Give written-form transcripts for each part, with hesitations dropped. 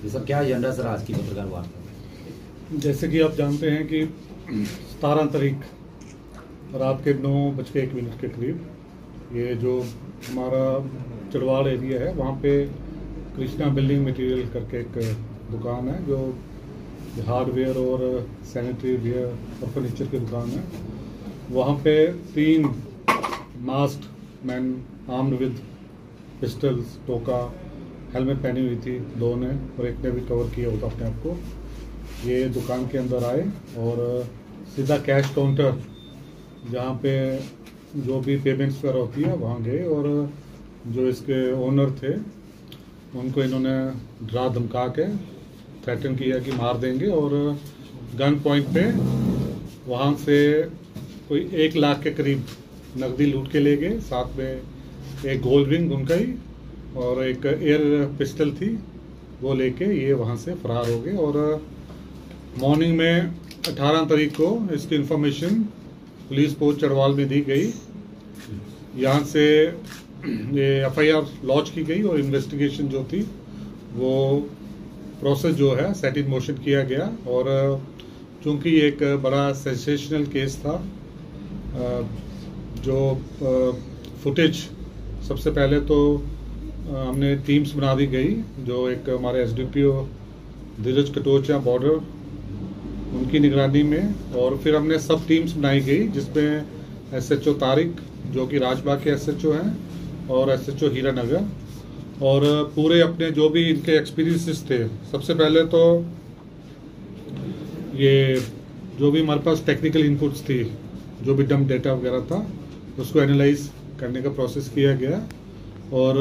ये सब क्या एजेंडा सर आज की पत्रकार वार्ता? जैसे कि आप जानते हैं कि 17 तारीख रात के 9:01 के करीब ये जो हमारा चरवाड़ एरिया है वहाँ पे कृष्णा बिल्डिंग मटेरियल करके एक दुकान है जो हार्डवेयर और सैनिटरी वेयर और फर्नीचर की दुकान है। वहाँ पे 3 masked man armed with pistols, टोका, हेलमेट पहनी हुई थी 2 ने और एक ने भी कवर किया होता अपने आप को। ये दुकान के अंदर आए और सीधा कैश काउंटर जहाँ पे जो भी पेमेंट्स वगैरह होती है वहाँ गए और जो इसके ओनर थे उनको इन्होंने डरा धमका के थ्रेटन किया कि मार देंगे और गन पॉइंट पे वहाँ से कोई 1 लाख के करीब नकदी लूट के ले गए। साथ में एक गोल्ड रिंग उनका ही और एक एयर पिस्टल थी वो लेके ये वहाँ से फरार हो गए। और मॉर्निंग में 18 तारीख को इसकी इंफॉर्मेशन पुलिस पोस्ट चरवाल में दी गई। यहाँ से ये FIR लॉन्च की गई और इन्वेस्टिगेशन जो थी वो प्रोसेस जो है सेट इन मोशन किया गया। और चूंकि एक बड़ा सेंसेशनल केस था, जो फुटेज सबसे पहले तो हमने टीम्स बना दी गई, जो एक हमारे SDPO धीरज कटोचा बॉर्डर उनकी निगरानी में, और फिर हमने सब टीम्स बनाई गई जिसमें SHO तारिक जो कि राजबाग के SHO हैं और SHO हीरानगर, और पूरे अपने जो भी इनके एक्सपीरियंसेस थे। सबसे पहले तो ये जो भी हमारे पास टेक्निकल इनपुट्स थी, जो भी डंप डेटा वगैरह था उसको एनालाइज करने का प्रोसेस किया गया और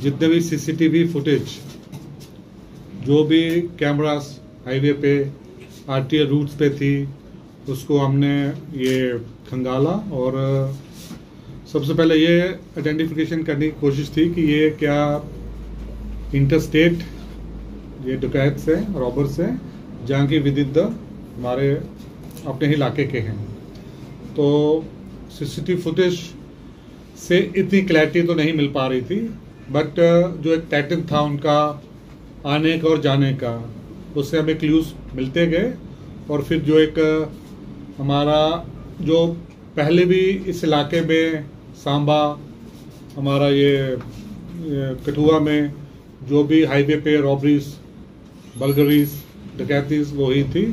जितने भी CCTV फुटेज, जो भी कैमरास हाईवे पे RTA रूट्स पे थी उसको हमने ये खंगाला और सबसे पहले ये आइडेंटिफिकेशन करने की कोशिश थी कि ये क्या इंटरस्टेट ये डकैत से रॉबर्स हैं जहाँ की विद इन द हमारे अपने ही इलाके के हैं। तो CCTV फुटेज से इतनी क्लैरिटी तो नहीं मिल पा रही थी, बट जो एक पैटर्न था उनका आने का और जाने का, उससे हमें क्लूज मिलते गए। और फिर जो एक हमारा जो पहले भी इस इलाके में सांबा, हमारा ये कठुआ में जो भी हाईवे पे रॉबरीज, बलगरीज, डकैतीज वो ही थी,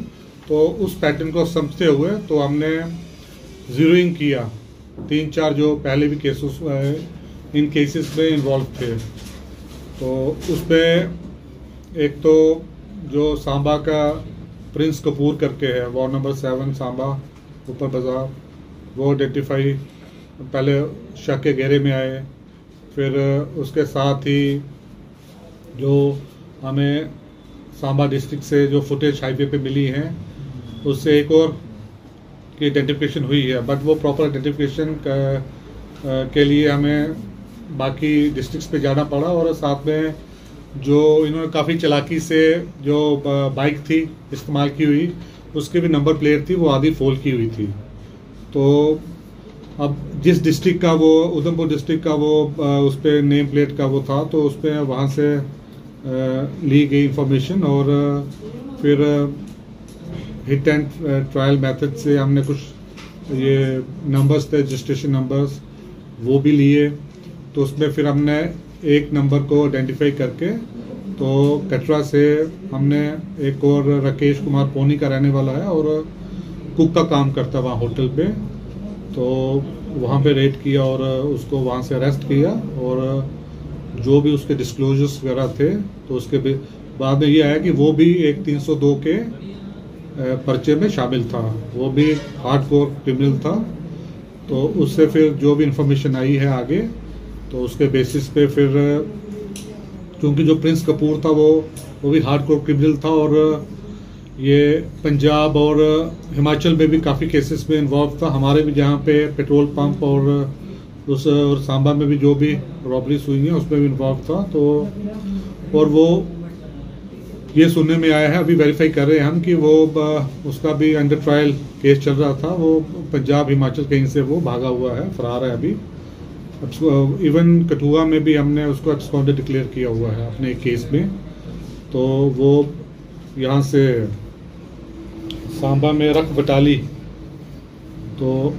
तो उस पैटर्न को समझते हुए तो हमने जीरोइंग किया 3-4 जो पहले भी केसेस इन केसेस में इन्वॉल्व थे। तो उसमें एक तो जो सांबा का प्रिंस कपूर करके है, वार्ड नंबर 7 सांबा ऊपर बाजार, वो आइडेंटिफाई पहले शक के घेरे में आए। फिर उसके साथ ही जो हमें सांबा डिस्ट्रिक्ट से जो फुटेज हाईवे पे मिली हैं उससे एक और की आइडेंटिफिकेशन हुई है, बट वो प्रॉपर आइडेंटिफिकेशन के लिए हमें बाकी डिस्ट्रिक्ट्स पे जाना पड़ा। और साथ में जो इन्होंने काफ़ी चालाकी से जो बाइक थी इस्तेमाल की हुई, उसकी भी नंबर प्लेट थी वो आधी फोल्ड की हुई थी। तो अब जिस डिस्ट्रिक्ट का वो उधमपुर डिस्ट्रिक्ट का वो उस पर नेम प्लेट का वो था, तो उस पर वहाँ से ली गई इंफॉर्मेशन और फिर हिट एंड ट्रायल मेथड से हमने कुछ ये नंबर्स थे, रजिस्ट्रेशन नंबर्स, वो भी लिए। तो उसमें फिर हमने एक नंबर को आइडेंटिफाई करके तो कटरा से हमने एक और राकेश कुमार पोनी का रहने वाला है और कुक का काम करता वहाँ होटल पे, तो वहाँ पे रेड किया और उसको वहाँ से अरेस्ट किया। और जो भी उसके डिस्क्लोजर्स वगैरह थे तो उसके बाद में ये आया कि वो भी एक 302 के पर्चे में शामिल था, वो भी हार्डकोर क्रिमिनल था। तो उससे फिर जो भी इंफॉर्मेशन आई है आगे, तो उसके बेसिस पे फिर क्योंकि जो प्रिंस कपूर था वो भी हार्डकोर क्रिमिनल था और ये पंजाब और हिमाचल में भी काफ़ी केसेस में इन्वॉल्व था। हमारे भी जहाँ पे पेट्रोल पंप और और सांबा में भी जो भी रॉबरीज हुई हैं उसमें भी इन्वॉल्व था। तो और वो ये सुनने में आया है, अभी वेरीफाई कर रहे हैं हम कि वो उसका भी अंडर ट्रायल केस चल रहा था, वो पंजाब हिमाचल कहीं से वो भागा हुआ है, फरार है अभी। इवन कठुआ में भी हमने उसको एक्सपाउंडेड डिक्लेयर किया हुआ है अपने केस में। तो वो यहाँ से सांबा में रख बटाली, तो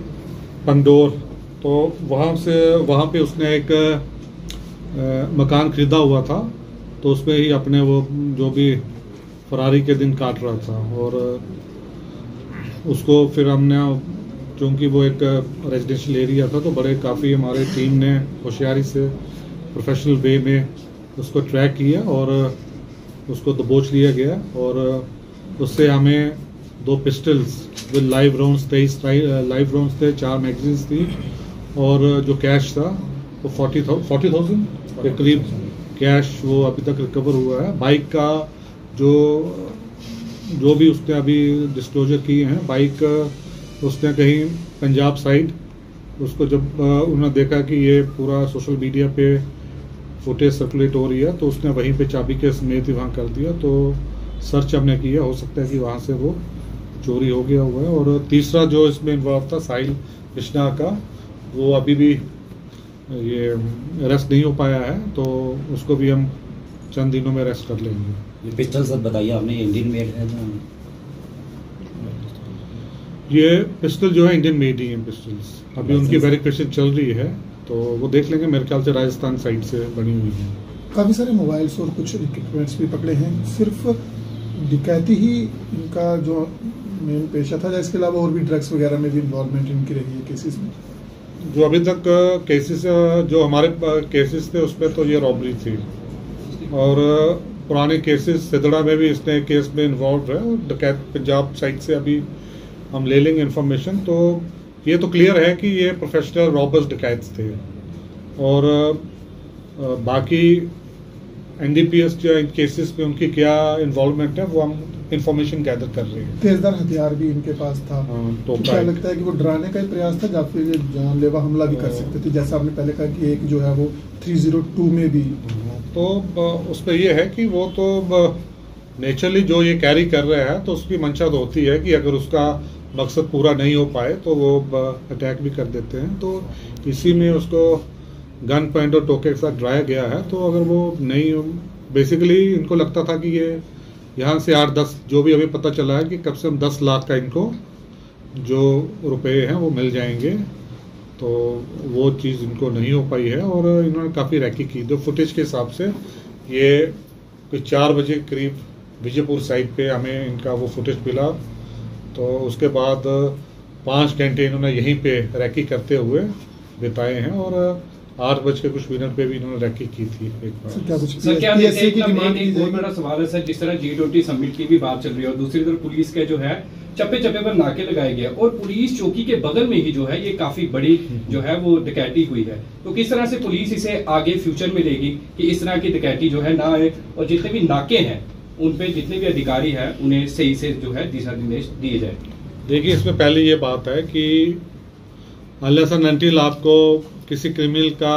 पंडोर, तो वहाँ पे उसने एक मकान खरीदा हुआ था, तो उसमें ही अपने वो जो भी फरारी के दिन काट रहा था। और उसको फिर हमने, क्योंकि वो एक रेजिडेंशियल एरिया था, तो बड़े काफ़ी हमारे टीम ने होशियारी से प्रोफेशनल वे में उसको ट्रैक किया और उसको दबोच लिया गया। और उससे हमें 2 pistols with live rounds, 23 live rounds थे, 4 मैगजीन्स थी, और जो कैश था वो 40,000 के करीब कैश वो अभी तक रिकवर हुआ है। बाइक का जो भी उसने अभी डिस्क्लोजर किए हैं, बाइक उसने कहीं पंजाब साइड, उसको जब उन्होंने देखा कि ये पूरा सोशल मीडिया पे फुटेज सर्कुलेट हो रही है, तो उसने वहीं पे चाबी के समेत ही वहाँ कर दिया। तो सर्च हमने किया, हो सकता है कि वहाँ से वो चोरी हो गया हुआ है। और तीसरा जो इसमें इन्वॉल्व था साहिल कृष्णा का, वो अभी भी ये अरेस्ट नहीं हो पाया है, तो उसको भी हम चंद दिनों में अरेस्ट कर लेंगे। ये पिस्टल सर बताइए आपने, इंडियन मेड है ना? ये पिस्टल जो है इंडियन मेड ही है पिस्टल्स। अभी उनकी वेरिफिकेशन चल रही है, तो वो देख लेंगे। मेरे ख्याल से राजस्थान साइड से बनी हुई है। काफ़ी सारे मोबाइल्स और कुछ इक्विपमेंट्स भी पकड़े हैं। सिर्फ डकैती ही इनका जो मेन पेशा था, या इसके अलावा और भी ड्रग्स वगैरह में भी इन्वॉल्वमेंट इनकी रही है केसेस में? जो अभी तक केसेस, जो हमारे केसेस थे उसमें तो ये रॉबरी थी, और पुराने केसेस सिदड़ा में भी इसने केस में इन्वॉल्व है, और डकैत पंजाब साइड से अभी हम ले लेंगे इन्फॉर्मेशन। तो ये तो क्लियर है कि ये प्रोफेशनल रॉबर्स डकैत्स थे। और बाकी एनडीपीएस जो इन केसेस में उनकी क्या इन्वॉल्वमेंट है, वो हम इंफॉर्मेशन गैदर कर रहे हैं। तेजदार हथियार भी इनके पास था। तो क्या लगता है कि वो डराने का ही प्रयास था, या फिर ये जानलेवा हमला भी कर सकते थे, जैसा आपने पहले कहा कि एक जो है वो 302 में भी? तो उस पर यह है कि वो तो नेचुरली जो ये कैरी कर रहा है, तो उसकी मंशा तो होती है कि अगर उसका मकसद पूरा नहीं हो पाए तो वो अटैक भी कर देते हैं। तो इसी में उसको गन पॉइंट और टोके के साथ डराया गया है। तो अगर वो नहीं, बेसिकली इनको लगता था कि ये यहाँ से 8-10, जो भी अभी पता चला है कि कम से कम 10 लाख का इनको जो रुपए हैं वो मिल जाएंगे, तो वो चीज़ इनको नहीं हो पाई है। और इन्होंने काफ़ी रैकी की। जो फुटेज के हिसाब से ये कोई 4 बजे करीब विजयपुर साइड पे हमें इनका वो फुटेज मिला, तो उसके बाद 5 घंटे इन्होंने यहीं पे रैकी करते हुए बिताए हैं। और 8 बज के कुछ मिनट पे भी इन्होंने रैकी की थी एक बार। सर क्या एक बहुत बड़ा सवाल है सर, जिस तरह G20 समिट की भी बात चल रही है, और दूसरी तरफ पुलिस के जो है चप्पे चप्पे पर नाके लगाए गए, और पुलिस चौकी के बगल में ही जो है ये काफी बड़ी जो है वो डकैती हुई है। तो किस तरह से पुलिस इसे आगे फ्यूचर में लेगी कि इस तरह की डकैती जो है ना आए, और जितने भी नाके हैं उन पे जितने भी अधिकारी हैं उन्हें सही से जो है दिशा निर्देश दिए जाए? देखिए, इसमें पहले ये बात है कि अनलेस एंड अनटिल आपको किसी क्रिमिनल का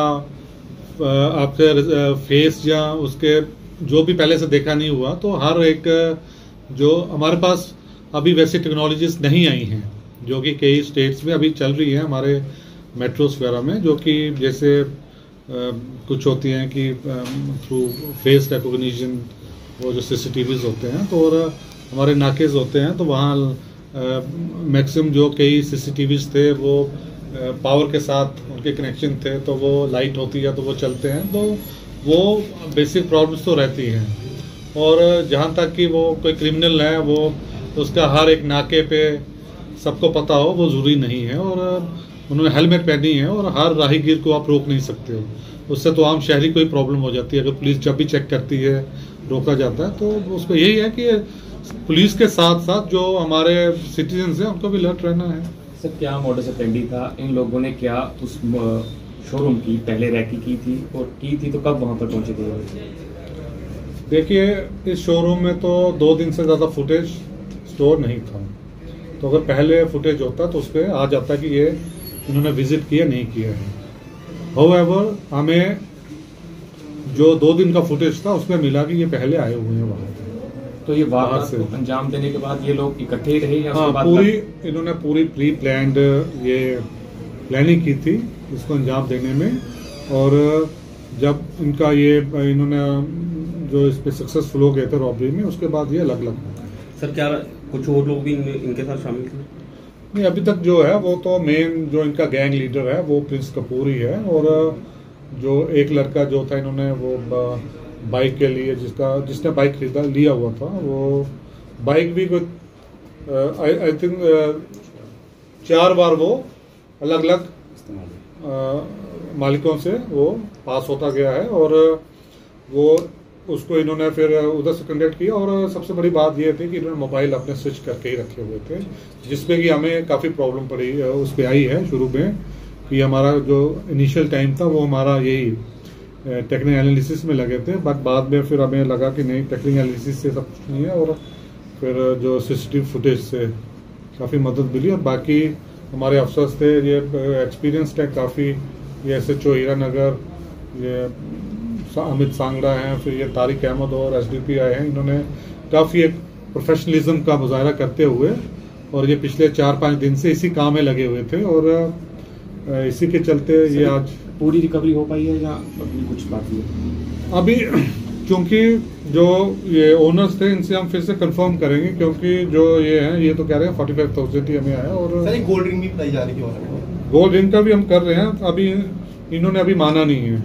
आपके फेस या उसके जो भी पहले से देखा नहीं हुआ, तो हर एक जो हमारे पास अभी वैसी टेक्नोलॉजीज नहीं आई हैं, जो कि कई स्टेट्स में अभी चल रही हैं हमारे मेट्रोस वगैरह में, जो कि जैसे कुछ होती हैं कि थ्रू फेस रिकॉग्निशन, वो जो CCTVs होते हैं, तो और हमारे नाकेज होते हैं, तो वहाँ मैक्सिमम जो कई CCTVs थे वो पावर के साथ उनके कनेक्शन थे, तो वो लाइट होती है तो वो चलते हैं, तो वो बेसिक प्रॉब्लम्स तो रहती हैं। और जहाँ तक कि वो कोई क्रिमिनल है, वो उसका हर एक नाके पे सबको पता हो, वो ज़रूरी नहीं है। और उन्होंने हेलमेट पहनी है, और हर राहगीर को आप रोक नहीं सकते हो, उससे तो आम शहरी को ही प्रॉब्लम हो जाती है। अगर पुलिस जब भी चेक करती है, रोका जाता है, तो उसको यही है कि पुलिस के साथ साथ जो हमारे सिटीजन्स हैं उनको भी अलर्ट रहना है। सर क्या मॉडस ऑपरेंडी था, इन लोगों ने क्या उस शोरूम की पहले रैकी की थी, और की थी तो कब वहां पर पहुंचे थे? देखिए, इस शोरूम में तो 2 दिन से ज़्यादा फुटेज स्टोर नहीं था, तो अगर पहले फुटेज होता तो उस पर आ जाता कि ये इन्होंने विजिट किया नहीं किया है। हाउएवर हमें जो 2 दिन का फुटेज था उसमें मिला कि ये पहले आए हुए हैं वहाँ। तो ये वारदात को अंजाम देने के बाद ये लोग इकट्ठे ही रहे, या उसके बाद इन्होंने पूरी प्री प्लान्ड ये प्लानिंग की थी इसको अंजाम देने में। और जब इनका ये इन्होंने जो इस पे सक्सेसफुल हो गए थे रॉबरी में, उसके बाद ये अलग अलग हो गए। सर क्या कुछ और लोग भी इनके साथ शामिल थे? नहीं, अभी तक जो है वो तो मेन जो इनका गैंग लीडर है वो प्रिंस कपूर ही है, और जो एक लड़का जो था इन्होंने वो बाइक के लिए जिसने बाइक खरीदा लिया हुआ था, वो बाइक भी कोई आई थिंक 4 बार वो अलग अलग मालिकों से वो पास होता गया है, और वो उसको इन्होंने फिर उधर से कंडक्ट किया। और सबसे बड़ी बात ये थी कि इन्होंने मोबाइल अपने स्विच करके ही रखे हुए थे, जिसपे कि हमें काफ़ी प्रॉब्लम पड़ी उस पर आई है शुरू में, कि हमारा जो इनिशियल टाइम था वो हमारा यही टेक्निकल एनालिसिस में लगे थे, बट बाद में फिर हमें लगा कि नहीं, टेक्निकल एनालिसिस से सब कुछ नहीं है, और फिर जो सीसीटीवी फुटेज से काफ़ी मदद मिली। और बाकी हमारे अफसर्स थे, ये एक्सपीरियंस्ड है काफ़ी, ये SHO हीरानगर, ये अमित सांगड़ा हैं, फिर ये तारिक अहमद और SDP आए हैं। इन्होंने काफ़ी एक प्रोफेशनलिज्म का मुजाहरा करते हुए, और ये पिछले 4-5 दिन से इसी काम में लगे हुए थे, और इसी के चलते ये आज पूरी रिकवरी हो पाई है या अभी कुछ बाकी है? अभी क्योंकि जो ये ओनर्स थे इनसे हम फिर से कंफर्म करेंगे, क्योंकि जो ये हैं ये तो कह रहे हैं 45,000 ही हमें आया। और सर गोल्ड रिंग भी बताई जा रही है, गोल्ड रिंग का भी हम कर रहे हैं, अभी इन्होंने अभी माना नहीं है,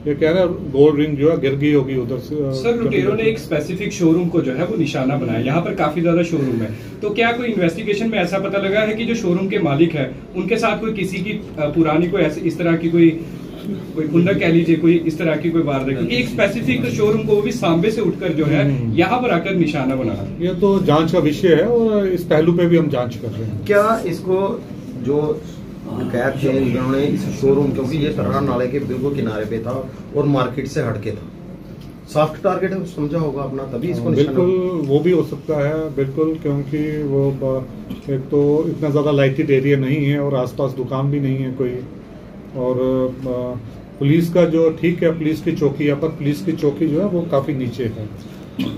ये कह रहे हैं गोल्ड रिंग जो है गिर गई होगी उधर से। सर लुटेरों ने एक स्पेसिफिक शोरूम को जो है वो निशाना बनाया, यहाँ पर काफी ज्यादा शोरूम है, तो क्या कोई इन्वेस्टिगेशन में ऐसा पता लगा है कि जो शोरूम के मालिक है उनके साथ कोई किसी की पुरानी कोई ऐसी इस तरह की कोई खुंदक कह लीजिए, कोई इस तरह की कोई वारदात, क्योंकि एक स्पेसिफिक शोरूम को वो भी सांबे से उठकर जो है यहाँ पर आकर निशाना बनाना, ये तो जांच का विषय है, और इस पहलू पे भी हम जांच कर रहे हैं। क्या इसको जो डकैत थे इन्होंने इस शोरूम, क्योंकि ये तरह नाले के बिल्कुल किनारे पे था और मार्केट से हटके था, सॉफ्ट टारगेट समझा होगा अपना, तभी इसको बिल्कुल वो भी हो सकता है, बिल्कुल, क्योंकि वो एक तो इतना ज़्यादा लाइटेड एरिया नहीं है, और आसपास दुकान भी नहीं है कोई, और पुलिस का जो ठीक है पुलिस की चौकी है, पर पुलिस की चौकी जो है वो काफ़ी नीचे है,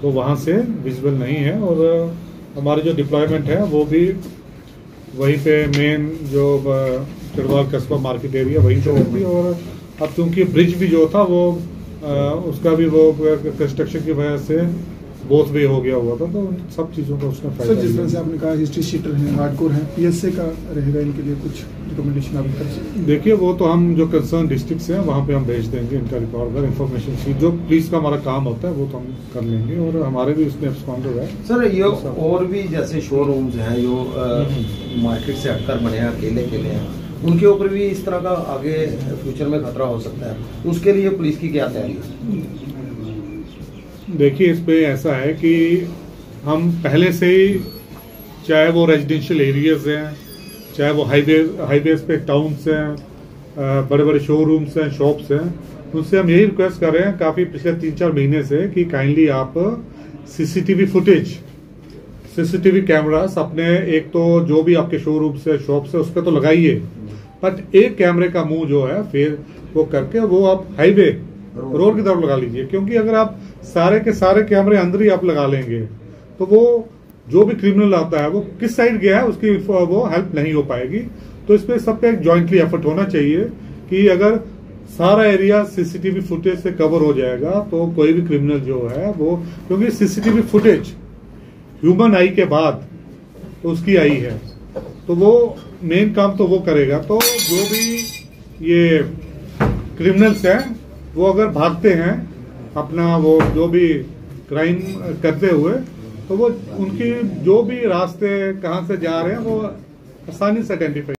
तो वहाँ से विजिबल नहीं है, और हमारे जो डिप्लॉयमेंट है वो भी वहीं पे मेन जो चिड़वाल कस्बा मार्केट एरिया वहीं पे होती है। और अब क्योंकि ब्रिज भी जो था वो उसका भी वो कंस्ट्रक्शन की वजह से बोथ वे हो गया हुआ था, तो उन सब चीज़ों का उसने फायदा। सर जिस तरह से आपने कहा हिस्ट्री शीटर हैं, हार्डकोर हैं, PSA का रहेगा इनके लिए कुछ रिकमेंडेशन आप कर सकते हैं? देखिए वो तो हम जो कंसर्न डिस्ट्रिक्ट हैं वहाँ पे हम भेज देंगे इनका रिकॉर्ड और इन्फॉर्मेशन शीट, जो पुलिस का हमारा काम होता है वो तो हम कर लेंगे, और हमारे भी उसमें रिस्पॉन्डर है। सर ये और भी जैसे शोरूम्स हैं जो मार्केट से हटकर बने हैं, अकेले हैं, उनके ऊपर भी इस तरह का आगे फ्यूचर में खतरा हो सकता है, उसके लिए पुलिस की क्या तैयारी है? देखिए इस पे ऐसा है कि हम पहले से ही, चाहे वो रेजिडेंशियल एरियाज हैं, चाहे वो हाईवेज पे टाउन्स हैं, बड़े बड़े शोरूम्स हैं, शॉप्स हैं, उनसे हम यही रिक्वेस्ट कर रहे हैं काफ़ी पिछले 3-4 महीने से कि काइंडली आप CCTV फुटेज, CCTV कैमरास अपने, एक तो जो भी आपके शोरूम्स है, शॉप्स है, उस पर तो लगाइए, बट एक कैमरे का मुंह जो है फिर वो करके वो आप हाईवे रोड की तरफ लगा लीजिए, क्योंकि अगर आप सारे के सारे कैमरे अंदर ही आप लगा लेंगे तो वो जो भी क्रिमिनल आता है वो किस साइड गया है उसकी वो हेल्प नहीं हो पाएगी। तो इस पे सब पे एक जॉइंटली एफर्ट होना चाहिए कि अगर सारा एरिया CCTV फुटेज से कवर हो जाएगा तो कोई भी क्रिमिनल जो है वो, क्योंकि CCTV फुटेज ह्यूमन आई के बाद तो उसकी आई है, तो वो मेन काम तो वो करेगा। तो जो भी ये क्रिमिनल्स हैं वो अगर भागते हैं अपना वो जो भी क्राइम करते हुए, तो वो उनकी जो भी रास्ते कहाँ से जा रहे हैं वो आसानी से आइडेंटिफाई